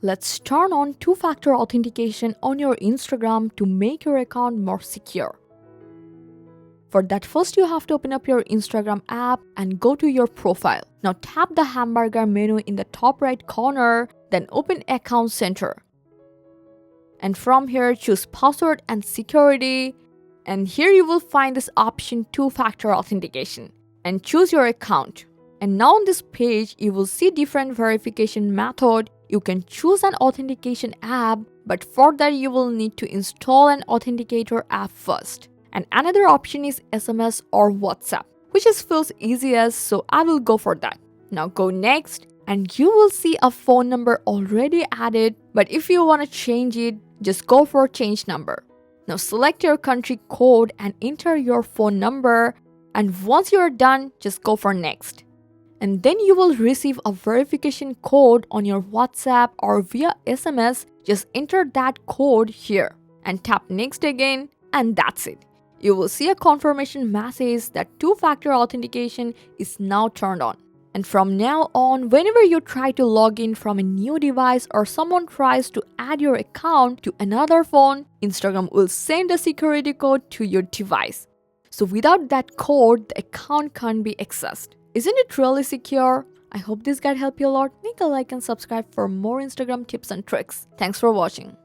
let's turn on two-factor authentication on your Instagram to make your account more secure. For that, first you have to open up your Instagram app and go to your profile. Now tap the hamburger menu in the top right corner, then open Account Center. And from here, choose Password and Security. And here you will find this option two-factor authentication. And choose your account. And now on this page, you will see different verification method. You can choose an authentication app, but for that you will need to install an authenticator app first. And another option is SMS or WhatsApp, which feels easiest, so I will go for that. Now go next, and you will see a phone number already added, but if you want to change it, just go for change number. Now select your country code and enter your phone number, and once you are done, just go for next. And then you will receive a verification code on your WhatsApp or via SMS. Just enter that code here and tap next again, and that's it. You will see a confirmation message that two-factor authentication is now turned on. And from now on, whenever you try to log in from a new device or someone tries to add your account to another phone, Instagram will send a security code to your device. So without that code, the account can't be accessed. Isn't it really secure? I hope this guide helped you a lot. Make a like and subscribe for more Instagram tips and tricks. Thanks for watching.